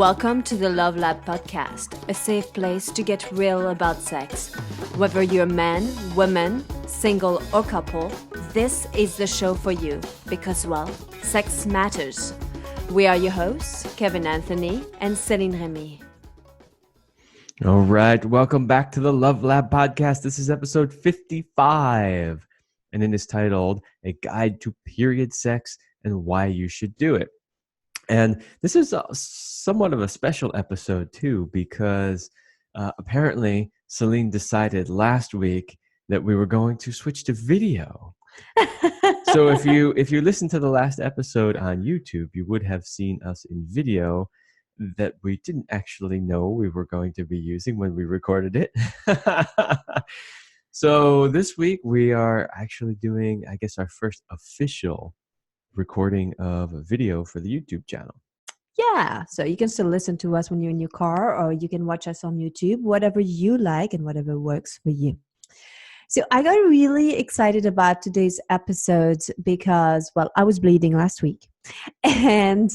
Welcome to the Love Lab podcast, a safe place to get real about sex. Whether you're man, woman, single or couple, this is the show for you because, well, sex matters. We are your hosts, Kevin Anthony and Céline Remy. All right, welcome back to the Love Lab podcast. This is episode 55, and it is titled A Guide to Period Sex and Why You Should Do It. And this is somewhat of a special episode too, because apparently Céline decided last week that we were going to switch to video. So if you listen to the last episode on YouTube, you would have seen us in video that we didn't actually know we were going to be using when we recorded it. So this week we are actually doing, I guess, our first official recording of a video for the YouTube channel. Yeah, so you can still listen to us when you're in your car, or you can watch us on YouTube, whatever you like and whatever works for you. So I got really excited about today's episode because, well, I was bleeding last week. And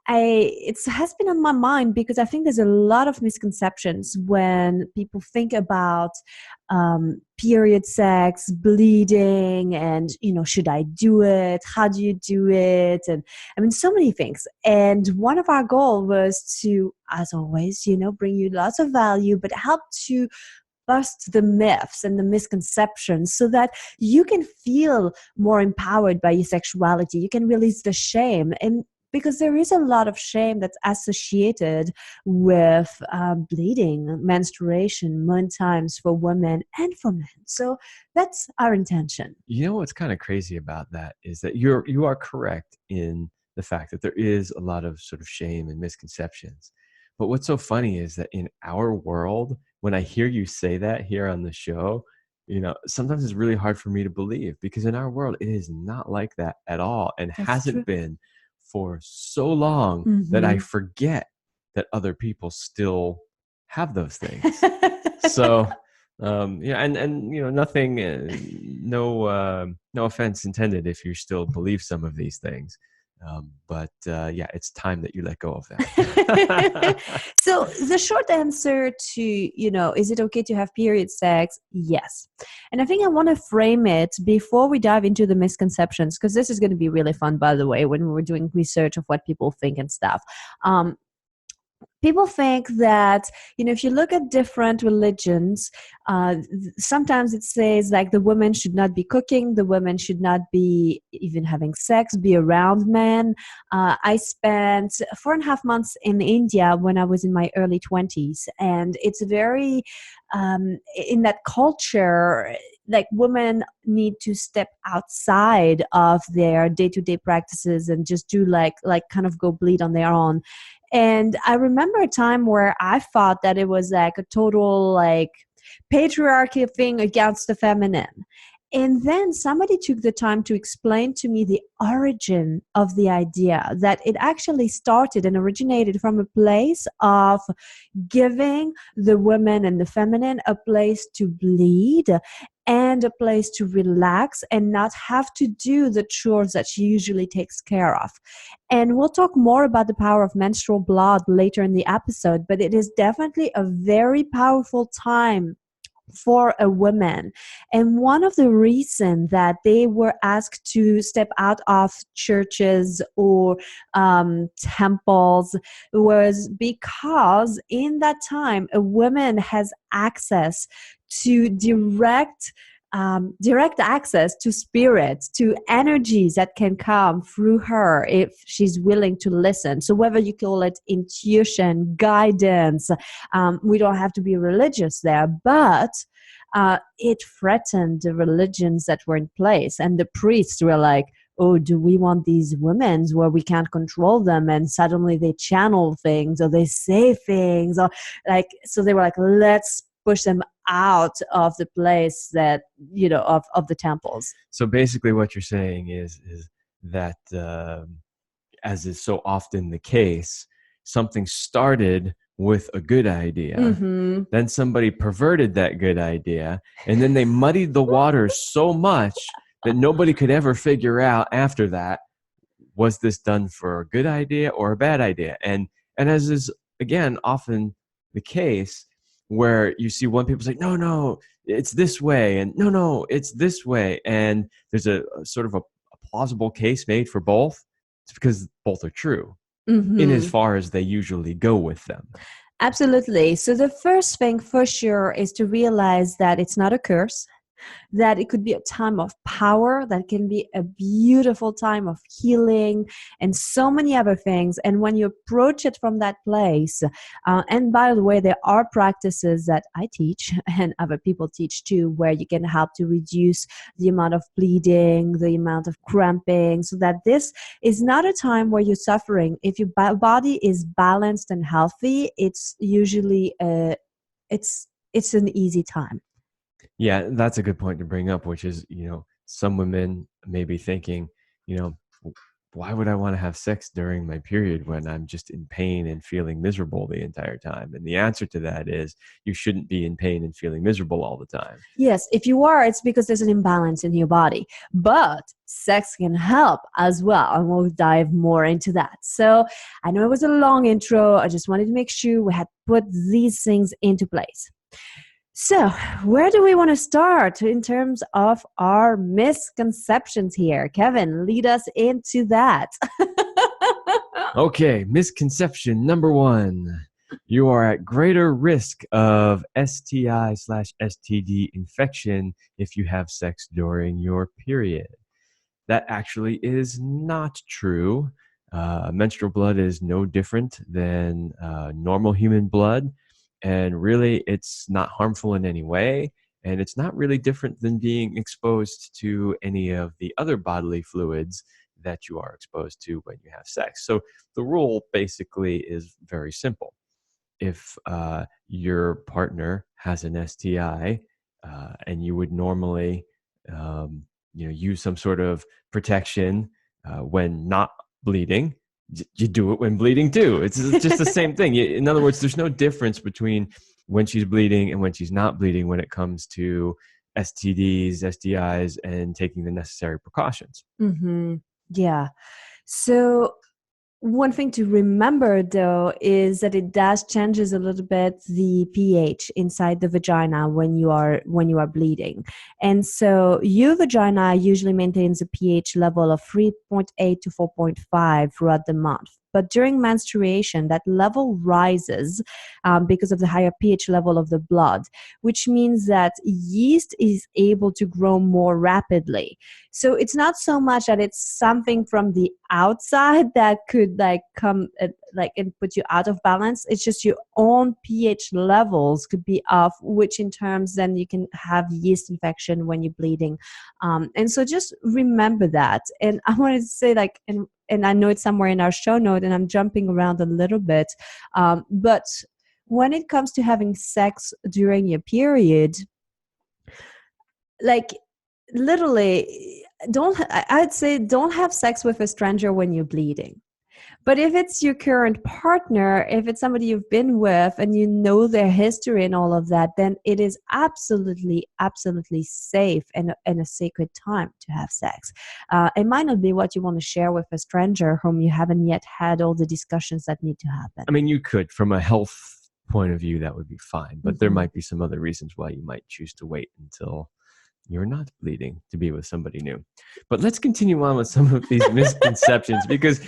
it has been on my mind because I think there's a lot of misconceptions when people think about period sex, bleeding, and, should I do it? How do you do it? And I mean, so many things. And one of our goals was to, as always, bring you lots of value, but help to bust the myths and the misconceptions so that you can feel more empowered by your sexuality. You can release the shame. And because there is a lot of shame that's associated with bleeding, menstruation, many times for women and for men. So that's our intention. You know what's kind of crazy about that is that you are correct in the fact that there is a lot of sort of shame and misconceptions. But what's so funny is that in our world, when I hear you say that here on the show, sometimes it's really hard for me to believe, because in our world, it is not like that at all, and That's hasn't true. been for so long that I forget that other people still have those things. So, nothing, no offense intended if you still believe some of these things. But it's time that you let go of that. So the short answer to, is it okay to have period sex? Yes. And I think I want to frame it before we dive into the misconceptions, because this is going to be really fun, by the way, when we're doing research of what people think and stuff. People think that, if you look at different religions, sometimes it says like the woman should not be cooking, the woman should not be even having sex, be around men. I spent 4.5 months in India when I was in my early 20s, and it's very, in that culture, like women need to step outside of their day-to-day practices and just do like kind of go bleed on their own. And I remember a time where I thought that it was like a total like patriarchy thing against the feminine. And then somebody took the time to explain to me the origin of the idea, that it actually started and originated from a place of giving the women and the feminine a place to bleed and a place to relax and not have to do the chores that she usually takes care of. And we'll talk more about the power of menstrual blood later in the episode, but it is definitely a very powerful time for a woman. And one of the reasons that they were asked to step out of churches or temples was because in that time, a woman has access to direct access to spirits, to energies that can come through her if she's willing to listen. So whether you call it intuition, guidance, we don't have to be religious there, but it threatened the religions that were in place. And the priests were like, oh, do we want these women where we can't control them and suddenly they channel things or they say things, or like, so they were like, let's push them out of the place that, of the temples. So basically what you're saying is that, as is so often the case, something started with a good idea. Mm-hmm. Then somebody perverted that good idea, and then they muddied the waters so much that nobody could ever figure out after that, was this done for a good idea or a bad idea? And And as is, again, often the case, where you see one people say, no, it's this way, and no, it's this way. And there's a sort of a plausible case made for both. It's because both are true in as far as they usually go with them. Absolutely. So the first thing for sure is to realize that it's not a curse, that it could be a time of power, that can be a beautiful time of healing and so many other things. And when you approach it from that place, and by the way, there are practices that I teach and other people teach too, where you can help to reduce the amount of bleeding, the amount of cramping, so that this is not a time where you're suffering. If your body is balanced and healthy, it's usually it's an easy time. Yeah, that's a good point to bring up, which is, some women may be thinking, why would I want to have sex during my period when I'm just in pain and feeling miserable the entire time? And the answer to that is you shouldn't be in pain and feeling miserable all the time. Yes, if you are, it's because there's an imbalance in your body. But sex can help as well, and we'll dive more into that. So I know it was a long intro. I just wanted to make sure we had put these things into place. So where do we want to start in terms of our misconceptions here? Kevin, lead us into that. Okay, misconception number 1. You are at greater risk of STI/STD infection if you have sex during your period. That actually is not true. Menstrual blood is no different than normal human blood. And really, it's not harmful in any way. And it's not really different than being exposed to any of the other bodily fluids that you are exposed to when you have sex. So the rule basically is very simple. If your partner has an STI and you would normally use some sort of protection when not bleeding, you do it when bleeding too. It's just the same thing. In other words, there's no difference between when she's bleeding and when she's not bleeding when it comes to STDs, STIs, and taking the necessary precautions. Yeah. So one thing to remember, though, is that it does changes a little bit the pH inside the vagina when you are bleeding, and so your vagina usually maintains a pH level of 3.8 to 4.5 throughout the month. But during menstruation, that level rises because of the higher pH level of the blood, which means that yeast is able to grow more rapidly. So it's not so much that it's something from the outside that could come and put you out of balance. It's just your own pH levels could be off, which in terms then you can have yeast infection when you're bleeding. And so just remember that. And I wanted to say and I know it's somewhere in our show note and I'm jumping around a little bit. But when it comes to having sex during your period, literally, I'd say don't have sex with a stranger when you're bleeding. But if it's your current partner, if it's somebody you've been with and you know their history and all of that, then it is absolutely, absolutely safe and a sacred time to have sex. It might not be what you want to share with a stranger whom you haven't yet had all the discussions that need to happen. I mean, you could, from a health point of view, that would be fine. But there might be some other reasons why you might choose to wait until you're not bleeding to be with somebody new. But let's continue on with some of these misconceptions, because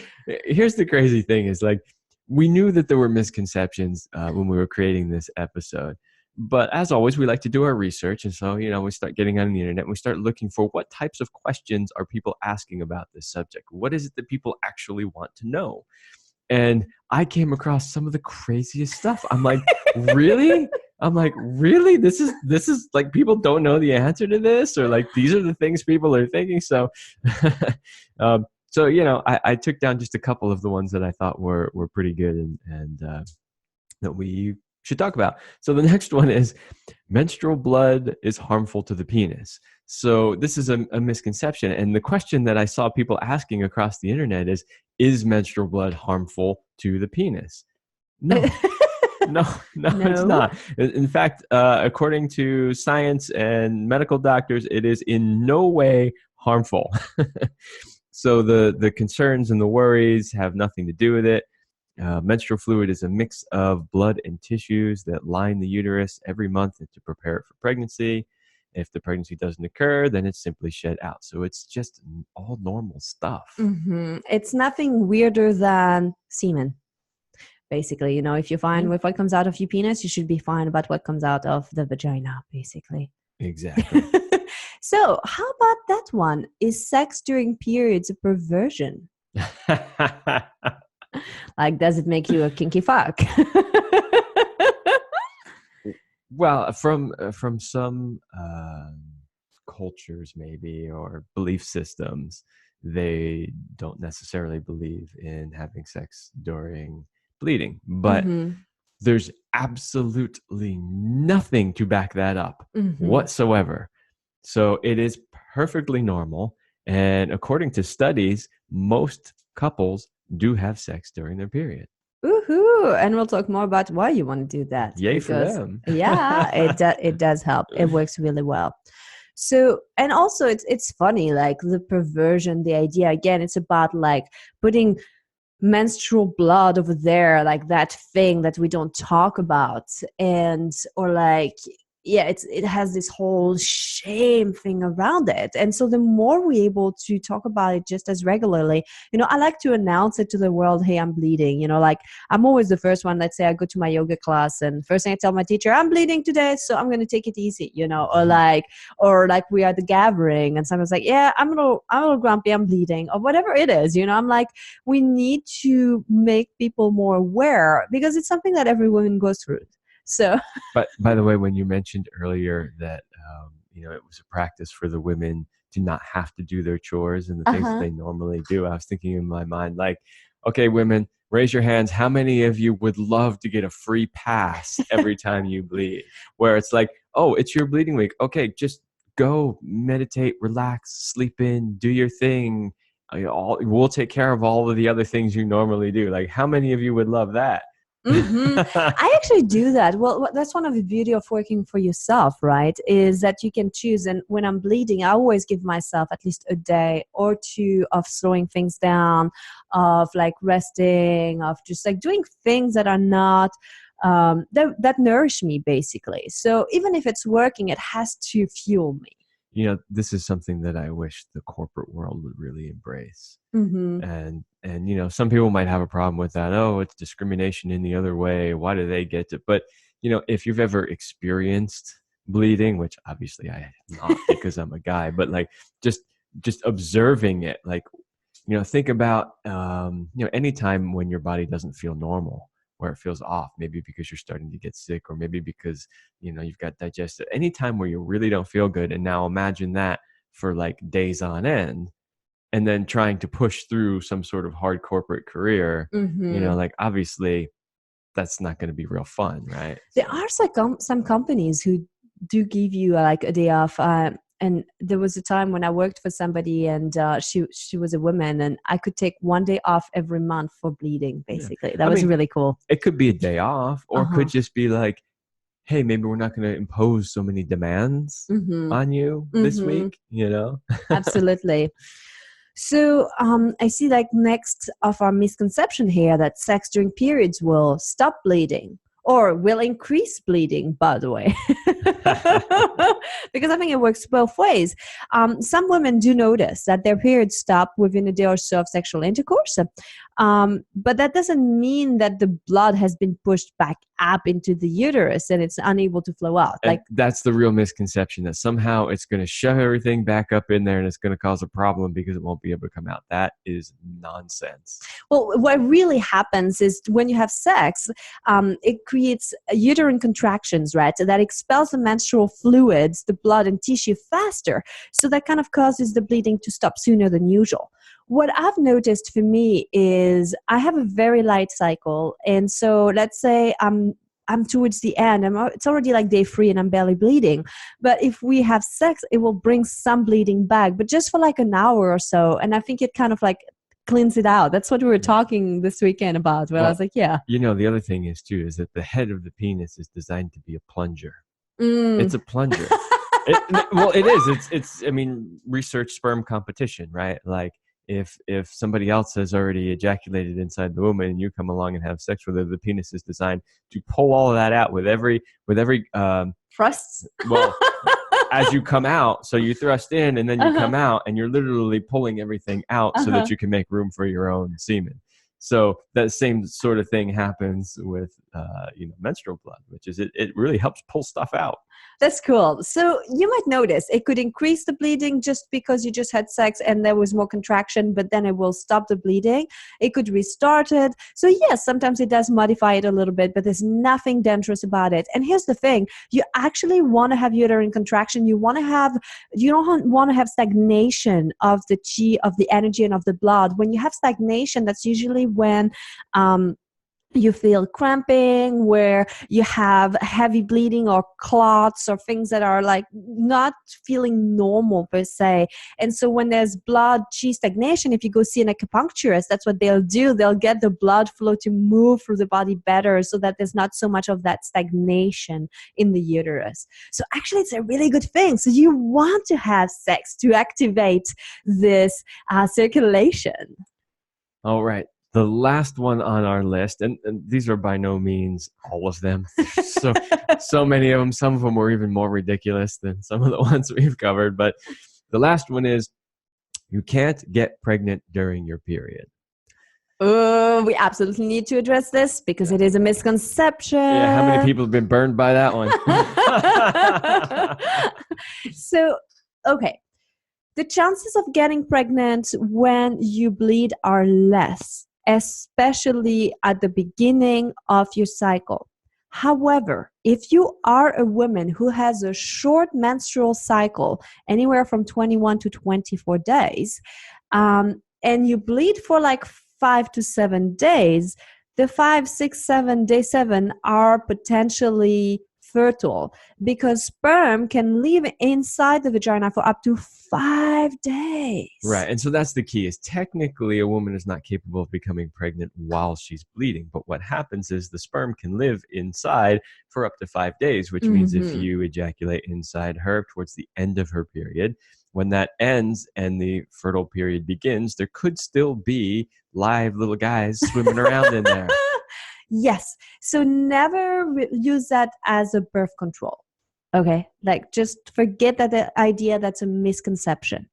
here's the crazy thing is we knew that there were misconceptions when we were creating this episode. But as always, we like to do our research. And so, we start getting on the internet and we start looking for what types of questions are people asking about this subject? What is it that people actually want to know? And I came across some of the craziest stuff. I'm like, really? This is like, people don't know the answer to this, or these are the things people are thinking. So, I took down just a couple of the ones that I thought were pretty good and that we should talk about. So the next one is menstrual blood is harmful to the penis. So this is a misconception. And the question that I saw people asking across the internet is menstrual blood harmful to the penis? No. No, it's not. In fact, according to science and medical doctors, it is in no way harmful. So the concerns and the worries have nothing to do with it. Menstrual fluid is a mix of blood and tissues that line the uterus every month to prepare it for pregnancy. If the pregnancy doesn't occur, then it's simply shed out. So it's just all normal stuff. It's nothing weirder than semen. Basically, if you're fine with what comes out of your penis, you should be fine about what comes out of the vagina, basically. Exactly. So how about that one? Is sex during periods a perversion? Like, does it make you a kinky fuck? Well, from some cultures maybe, or belief systems, they don't necessarily believe in having sex during bleeding, but there's absolutely nothing to back that up whatsoever. So it is perfectly normal, and according to studies, most couples do have sex during their period. Woohoo! And we'll talk more about why you want to do that. Yay for them. Yeah, it does help. It works really well. So, and also it's funny, like the perversion, the idea, again, it's about like putting menstrual blood over there, like that thing that we don't talk about, or like, yeah, it has this whole shame thing around it. And so the more we're able to talk about it just as regularly, I like to announce it to the world, hey, I'm bleeding. Like I'm always the first one. Let's say I go to my yoga class and first thing I tell my teacher, I'm bleeding today, so I'm going to take it easy, or like we are at the gathering and someone's like, yeah, I'm a little grumpy, I'm bleeding, or whatever it is, I'm like, we need to make people more aware because it's something that every woman goes through. So, but by the way, when you mentioned earlier that it was a practice for the women to not have to do their chores and the things that they normally do, I was thinking in my mind, like, okay, women, raise your hands. How many of you would love to get a free pass every time you bleed? Where it's like, oh, it's your bleeding week. Okay, just go meditate, relax, sleep in, do your thing. We'll take care of all of the other things you normally do. Like, how many of you would love that? I actually do that. Well, that's one of the beauty of working for yourself, right? Is that you can choose. And when I'm bleeding, I always give myself at least a day or two of slowing things down, of like resting, of just like doing things that are not that nourish me, basically. So even if it's working, it has to fuel me. This is something that I wish the corporate world would really embrace. And some people might have a problem with that. Oh, it's discrimination in the other way. Why do they get to? But, if you've ever experienced bleeding, which obviously I have not because I'm a guy, but like just observing it, like, think about, anytime when your body doesn't feel normal, where it feels off, maybe because you're starting to get sick, or maybe because, you've got digestive, anytime where you really don't feel good. And now imagine that for like days on end, and then trying to push through some sort of hard corporate career, like obviously that's not going to be real fun, right? There are some companies who do give you like a day off. And there was a time when I worked for somebody and she was a woman and I could take one day off every month for bleeding, basically. That was really cool. It could be a day off, or it could just be like, hey, maybe we're not going to impose so many demands on you this week, Absolutely. So I see like next of our misconception here that sex during periods will stop bleeding. Or will increase bleeding, by the way. Because I think it works both ways. Some women do notice that their periods stop within a day or so of sexual intercourse. But that doesn't mean that the blood has been pushed back up into the uterus and it's unable to flow out. And that's the real misconception, that somehow it's going to shove everything back up in there and it's going to cause a problem because it won't be able to come out. That is nonsense. Well, what really happens is when you have sex, it creates uterine contractions, right? So that expels the menstrual fluids, the blood and tissue faster. So that kind of causes the bleeding to stop sooner than usual. What I've noticed for me is I have a very light cycle. And so let's say I'm towards the end, it's already like day 3 and I'm barely bleeding. But if we have sex, it will bring some bleeding back, but just for like an hour or so. And I think it kind of like cleans it out. That's what we were talking this weekend about. Well, I was like, yeah. The other thing is too, is that the head of the penis is designed to be a plunger. It's a plunger. It is. It's research sperm competition, right? Like if somebody else has already ejaculated inside the woman and you come along and have sex with her, the penis is designed to pull all of that out with every thrusts. Well, as you come out, so you thrust in and then you come out, and you're literally pulling everything out so that you can make room for your own semen. So that same sort of thing happens with menstrual blood, which is it really helps pull stuff out. That's cool. So you might notice it could increase the bleeding just because you just had sex and there was more contraction, but then it will stop the bleeding. It could restart it. So yes, sometimes it does modify it a little bit, but there's nothing dangerous about it. And here's the thing. You actually want to have uterine contraction. You don't want to have stagnation of the chi, of the energy and of the blood. When you have stagnation, that's usually when you feel cramping, where you have heavy bleeding or clots or things that are like not feeling normal per se. And so when there's blood chi stagnation, if you go see an acupuncturist, that's what they'll do. They'll get the blood flow to move through the body better so that there's not so much of that stagnation in the uterus. So actually it's a really good thing. So you want to have sex to activate this circulation. All right. The last one on our list, and these are by no means all of them. So many of them. Some of them were even more ridiculous than some of the ones we've covered. But the last one is you can't get pregnant during your period. We absolutely need to address this because it is a misconception. Yeah, how many people have been burned by that one? So, okay. The chances of getting pregnant when you bleed are less, especially at the beginning of your cycle. However, if you are a woman who has a short menstrual cycle, anywhere from 21 to 24 days, and you bleed for like 5 to 7 days, the 5, 6, 7, day 7 are potentially fertile because sperm can live inside the vagina for up to 5 days. Right. And so that's the key, is technically a woman is not capable of becoming pregnant while she's bleeding. But what happens is the sperm can live inside for up to 5 days, which means if you ejaculate inside her towards the end of her period, when that ends and the fertile period begins, there could still be live little guys swimming around in there. Yes. So never use that as a birth control. Okay. Like just forget that the idea, that's a misconception.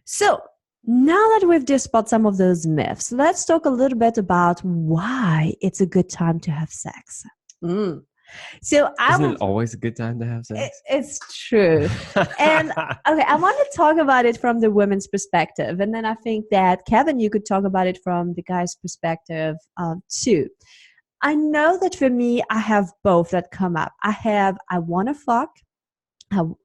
So now that we've dispelled some of those myths, let's talk a little bit about why it's a good time to have sex. So Isn't it always a good time to have sex? It's true. And okay, I want to talk about it from the women's perspective. And then I think that Kevin, you could talk about it from the guy's perspective too. I know that for me, I have both that come up. I want to fuck.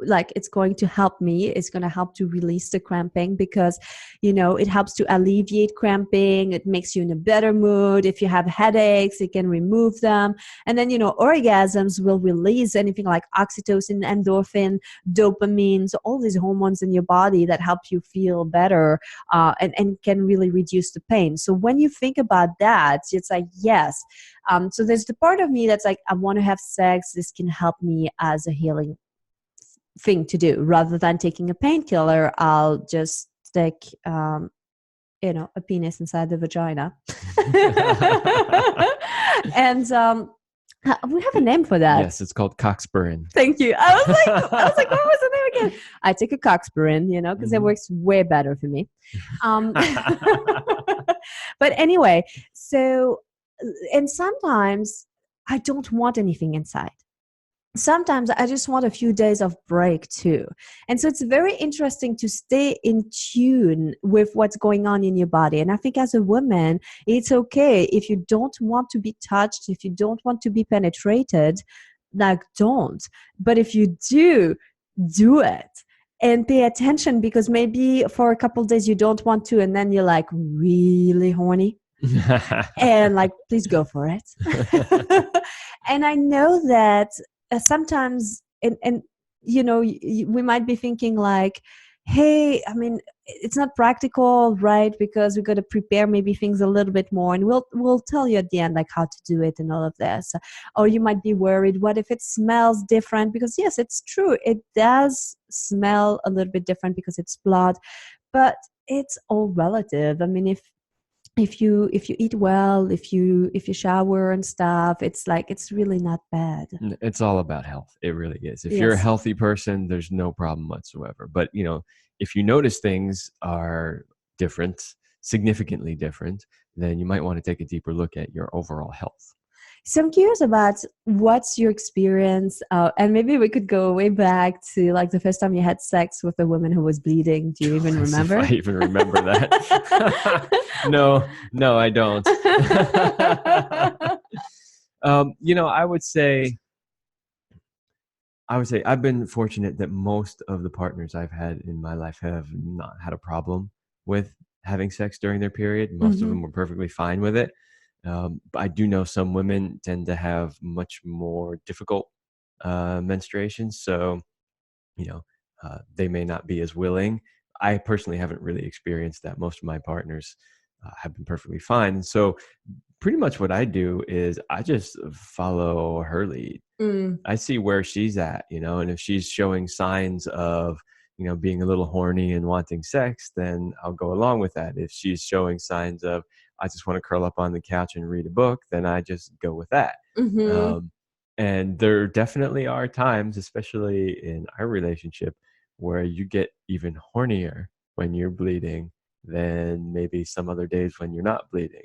Like it's going to help me. It's going to help to release the cramping because, it helps to alleviate cramping. It makes you in a better mood. If you have headaches, it can remove them. And then, orgasms will release anything like oxytocin, endorphin, dopamine, so all these hormones in your body that help you feel better and can really reduce the pain. So when you think about that, it's like, yes. So there's the part of me that's like, I want to have sex. This can help me as a healing thing to do. Rather than taking a painkiller, I'll just stick a penis inside the vagina. And we have a name for that. Yes, it's called cockspurring. Thank you. I was like, what was the name again? I take a cockspurring, because it works way better for me. But anyway, so, and sometimes I don't want anything inside. Sometimes I just want a few days of break too. And so it's very interesting to stay in tune with what's going on in your body. And I think as a woman, it's okay if you don't want to be touched, if you don't want to be penetrated, like don't. But if you do it. And pay attention because maybe for a couple of days you don't want to and then you're like really horny. And like, please go for it. And I know that sometimes, and we might be thinking like, hey, I mean, it's not practical, right? Because we got to prepare maybe things a little bit more, and we'll tell you at the end like how to do it and all of this. Or you might be worried, what if it smells different? Because yes, it's true, it does smell a little bit different because it's blood. But it's all relative. I mean, if you eat well, if you shower and stuff, it's like it's really not bad. It's all about health. It really is. If you're a Yes. healthy person, there's no problem whatsoever. But, if you notice things are different, significantly different, then you might want to take a deeper look at your overall health. So I'm curious about what's your experience, and maybe we could go way back to like the first time you had sex with a woman who was bleeding. Do you even As if remember? I even remember that. No, I don't. I would say I've been fortunate that most of the partners I've had in my life have not had a problem with having sex during their period. Most of Hmm. them were perfectly fine with it. But I do know some women tend to have much more difficult menstruations, so you know they may not be as willing. I personally haven't really experienced that. Most of my partners have been perfectly fine, and so pretty much what I do is I just follow her lead. Mm. I see where she's at, and if she's showing signs of, being a little horny and wanting sex, then I'll go along with that. If she's showing signs of, I just want to curl up on the couch and read a book, then I just go with that. Hmm. Um, and there definitely are times, especially in our relationship, where you get even hornier when you're bleeding than maybe some other days when you're not bleeding.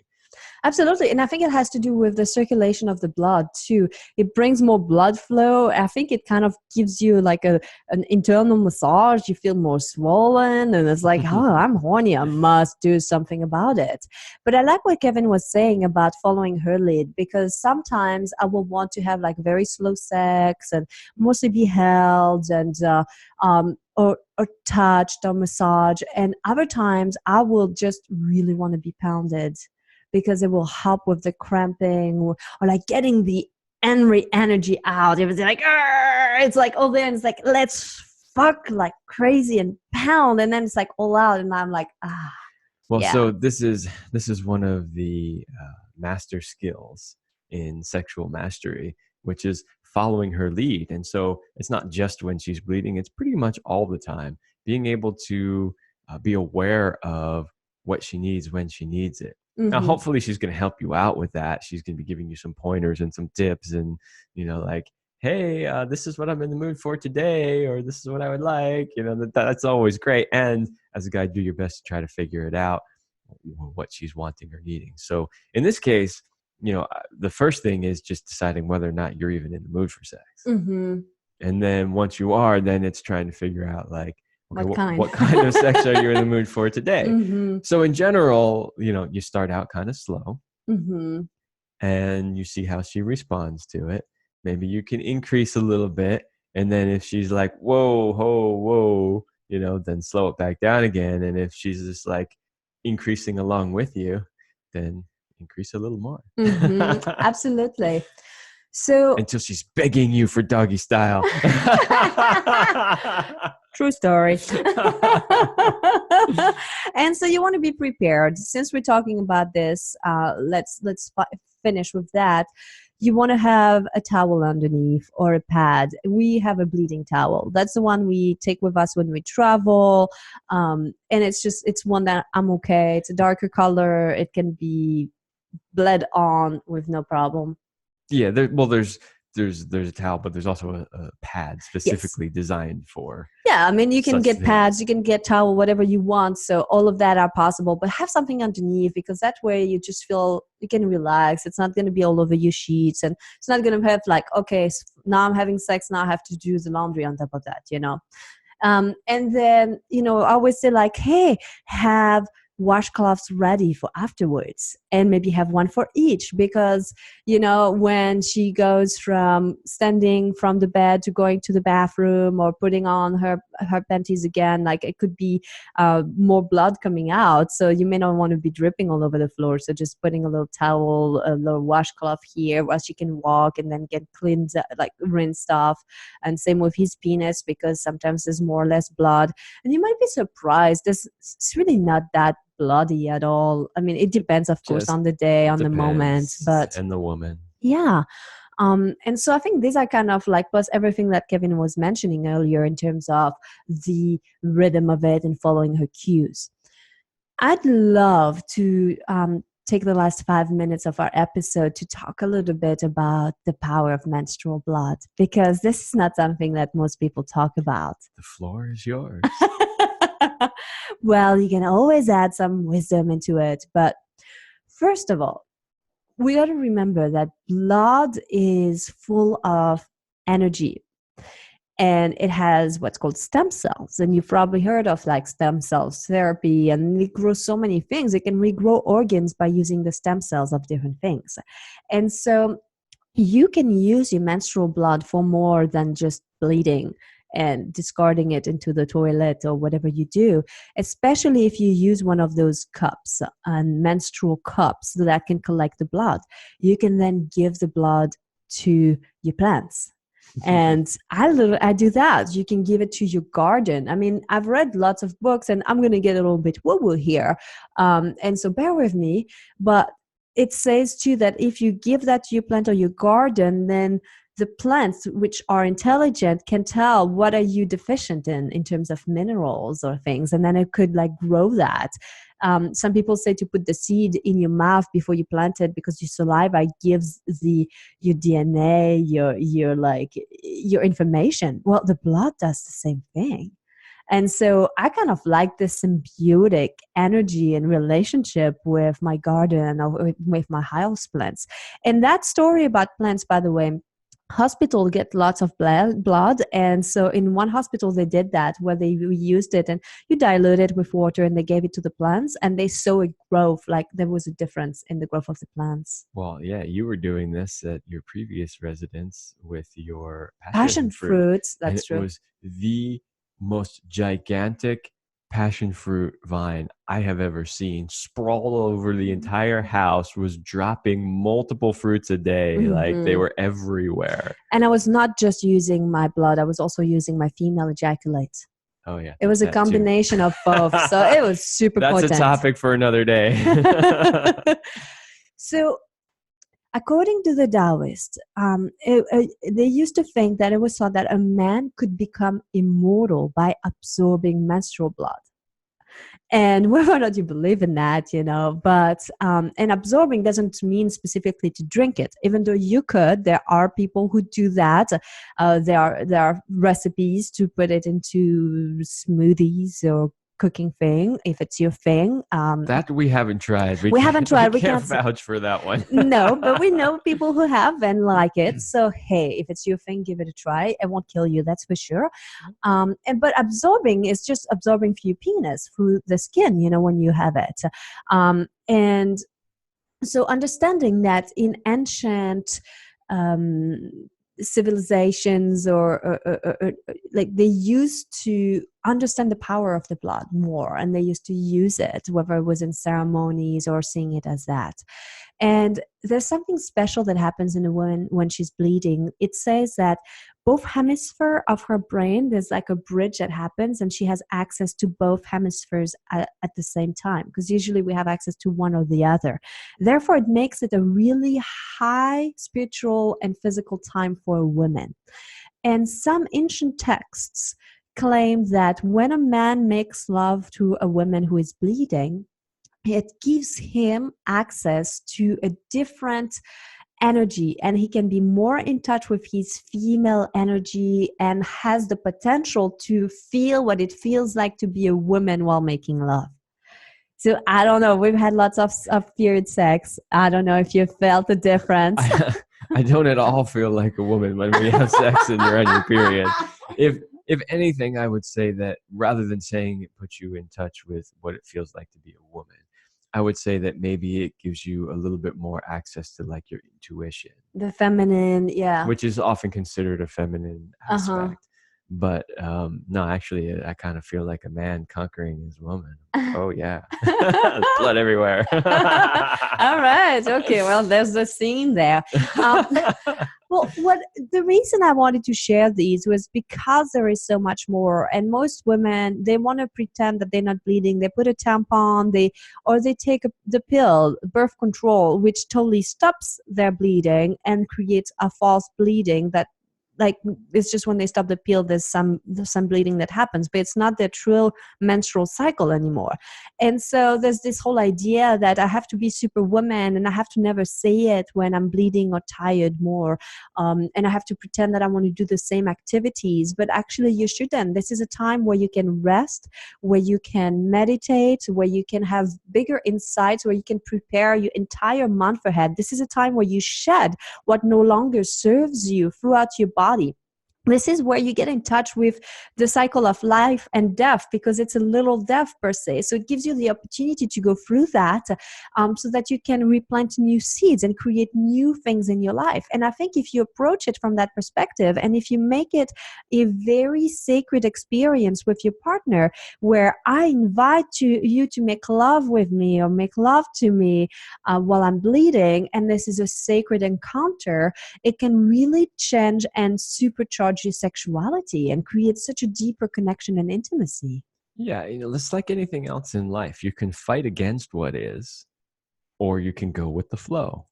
Absolutely. And I think it has to do with the circulation of the blood too. It brings more blood flow. I think it kind of gives you like an internal massage. You feel more swollen and it's like, oh, I'm horny. I must do something about it. But I like what Kevin was saying about following her lead, because sometimes I will want to have like very slow sex and mostly be held and, or touched or massaged. And other times I will just really want to be pounded, because it will help with the cramping, or like getting the energy out. It was like, "Arr!" It's like all there, and it's like, let's fuck like crazy and pound, and then it's like all out, and I'm like, Well, yeah. so this is one of the master skills in sexual mastery, which is following her lead. And so it's not just when she's bleeding; it's pretty much all the time. Being able to be aware of what she needs when she needs it. Now, Hmm. hopefully, she's going to help you out with that. She's going to be giving you some pointers and some tips, and like, hey, this is what I'm in the mood for today, or this is what I would like. That's always great. And as a guy, do your best to try to figure it out, what she's wanting or needing. So in this case, the first thing is just deciding whether or not you're even in the mood for sex. Hmm. And then once you are, then it's trying to figure out like, okay, What kind? what kind of sex are you in the mood for today? Hmm. So in general, you start out kind of slow Hmm. and you see how she responds to it. Maybe you can increase a little bit. And then if she's like, whoa, whoa, whoa, then slow it back down again. And if she's just like increasing along with you, then increase a little more. Hmm. Absolutely. So Until she's begging you for doggy style. true story. And so you want to be prepared. Since we're talking about this, let's finish with that. You want to have a towel underneath or a pad. We have a bleeding towel. That's the one we take with us when we travel. And it's one that I'm okay. It's a darker color. It can be bled on with no problem. Yeah, there's a towel, but there's also a pad Yes. specifically designed for Yeah, I mean, you can such get pads, things. you can get towel, whatever you want. So all of that are possible, but have something underneath, because that way you just feel you can relax. It's not going to be all over your sheets, and it's not going to have like, okay, now I'm having sex, now I have to do the laundry on top of that. And then, I always say like, hey, have washcloths ready for afterwards, and maybe have one for each, because when she goes from standing from the bed to going to the bathroom or putting on her panties again, like it could be more blood coming out, so you may not want to be dripping all over the floor. So just putting a little towel, a little washcloth here while she can walk, and then get cleaned, like rinsed off. And same with his penis, because sometimes there's more or less blood, and you might be surprised, it's really not that bloody at all. I mean, it depends, of course, Just on the day, on the moment, depends, but and the woman. yeah. And so I think these are kind of like, plus everything that Kevin was mentioning earlier in terms of the rhythm of it and following her cues. I'd love to take the last 5 minutes of our episode to talk a little bit about the power of menstrual blood, because this is not something that most people talk about. The floor is yours. Well, you can always add some wisdom into it. But first of all, we got to remember that blood is full of energy. And it has what's called stem cells. And you've probably heard of like stem cells therapy, and it grows so many things. It can regrow organs by using the stem cells of different things. And so you can use your menstrual blood for more than just bleeding and discarding it into the toilet or whatever you do, especially if you use one of those cups and menstrual cups that can collect the blood. You can then give the blood to your plants. And I do that. You can give it to your garden. I mean, I've read lots of books, and I'm going to get a little bit woo-woo here. And so bear with me. But it says too that if you give that to your plant or your garden, then the plants, which are intelligent, can tell what are you deficient in terms of minerals or things. And then it could like grow that. Some people say to put the seed in your mouth before you plant it, because your saliva gives your DNA, your information. Well, the blood does the same thing. And so I kind of like this symbiotic energy and relationship with my garden or with my house plants. And that story about plants, by the way, hospital get lots of blood, and so in one hospital they did that, where they used it and you dilute it with water and they gave it to the plants, and they saw a growth, like there was a difference in the growth of the plants. Well, yeah, you were doing this at your previous residence with your passion fruits. That's true. It was the most gigantic passion fruit vine I have ever seen, sprawled over the entire house, was dropping multiple fruits a day. Like they were everywhere. And I was not just using my blood, I was also using my female ejaculate. Oh yeah, it was a combination of both. So it was super That's potent. a topic for another day. So according to the Taoists, they used to think that it was thought that a man could become immortal by absorbing menstrual blood. And whether or not you believe in that, but and absorbing doesn't mean specifically to drink it. Even though you could, there are people who do that. There are recipes to put it into smoothies or cooking thing, if it's your thing. That we haven't tried. We haven't tried. We can't vouch for that one. No, but we know people who have and like it. So hey, if it's your thing, give it a try. It won't kill you, that's for sure. But absorbing is just absorbing through your penis, through the skin, when you have it. And so understanding that in ancient civilizations or like they used to understand the power of the blood more, and they used to use it, whether it was in ceremonies or seeing it as that. And there's something special that happens in a woman when she's bleeding. It says that both hemispheres of her brain, there's like a bridge that happens, and she has access to both hemispheres at the same time, because usually we have access to one or the other. Therefore, it makes it a really high spiritual and physical time for a woman. And some ancient texts claim that when a man makes love to a woman who is bleeding, it gives him access to a different energy, and he can be more in touch with his female energy and has the potential to feel what it feels like to be a woman while making love. So I don't know. We've had lots of period sex. I don't know if you felt the difference. I don't at all feel like a woman when we have sex and you're on your period. If anything, I would say that rather than saying it puts you in touch with what it feels like to be a woman, I would say that maybe it gives you a little bit more access to like your intuition. The feminine, yeah. Which is often considered a feminine aspect. But no, actually, I kind of feel like a man conquering his woman. Oh, yeah. Blood everywhere. All right. Okay. Well, there's the scene there. Well, the reason I wanted to share these was because there is so much more. And most women, they want to pretend that they're not bleeding. They put a tampon, or they take the pill, birth control, which totally stops their bleeding and creates a false bleeding that like it's just when they stop the pill, there's some bleeding that happens, but it's not their true menstrual cycle anymore. And so there's this whole idea that I have to be superwoman and I have to never say it when I'm bleeding or tired more. And I have to pretend that I want to do the same activities, but actually you shouldn't. This is a time where you can rest, where you can meditate, where you can have bigger insights, where you can prepare your entire month ahead. This is a time where you shed what no longer serves you throughout your body. This is where you get in touch with the cycle of life and death, because it's a little death per se. So it gives you the opportunity to go through that so that you can replant new seeds and create new things in your life. And I think if you approach it from that perspective, and if you make it a very sacred experience with your partner, where I invite you to make love with me or make love to me while I'm bleeding, and this is a sacred encounter, it can really change and supercharge your sexuality and create such a deeper connection and intimacy. Yeah, it's like anything else in life. You can fight against what is, or you can go with the flow.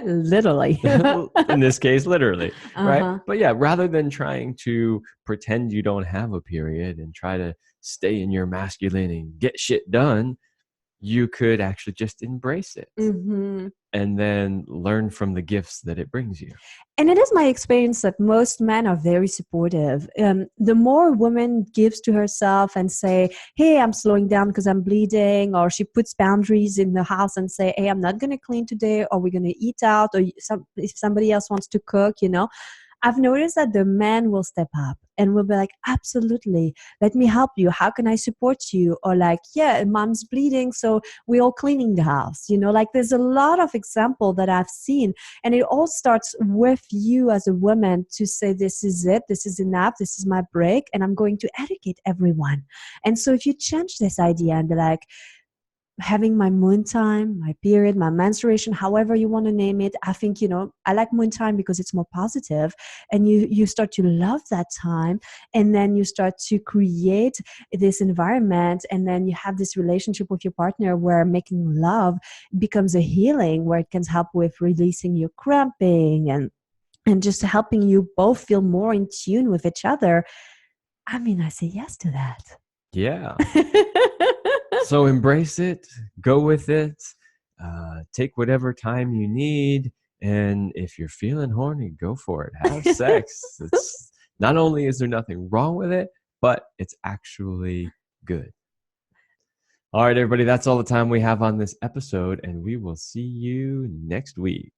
Literally. In this case, literally, right? Uh-huh. But yeah, rather than trying to pretend you don't have a period and try to stay in your masculine and get shit done, you could actually just embrace it and then learn from the gifts that it brings you. And it is my experience that most men are very supportive. The more a woman gives to herself and say, hey, I'm slowing down because I'm bleeding, or she puts boundaries in the house and say, hey, I'm not going to clean today, or we're going to eat out, or if somebody else wants to cook, I've noticed that the man will step up and will be like, absolutely, let me help you. How can I support you? Or like, yeah, mom's bleeding, so we're all cleaning the house. Like there's a lot of example that I've seen. And it all starts with you as a woman to say, this is it, this is enough, this is my break, and I'm going to educate everyone. And so if you change this idea and be like, having my moon time, my period, my menstruation, however you want to name it. I think, I like moon time because it's more positive, and you start to love that time, and then you start to create this environment, and then you have this relationship with your partner where making love becomes a healing, where it can help with releasing your cramping and just helping you both feel more in tune with each other. I mean, I say yes to that. Yeah. So embrace it, go with it, take whatever time you need. And if you're feeling horny, go for it. Have sex. It's not only is there nothing wrong with it, but it's actually good. All right, everybody, that's all the time we have on this episode, and we will see you next week.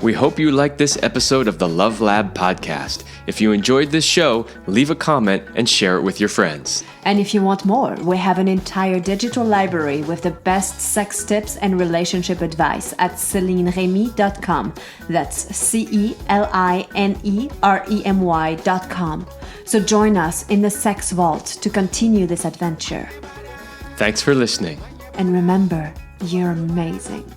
We hope you liked this episode of the Love Lab podcast. If you enjoyed this show, leave a comment and share it with your friends. And if you want more, we have an entire digital library with the best sex tips and relationship advice at CelineRemy.com. That's CelineRemy.com. So join us in the Sex Vault to continue this adventure. Thanks for listening. And remember, you're amazing.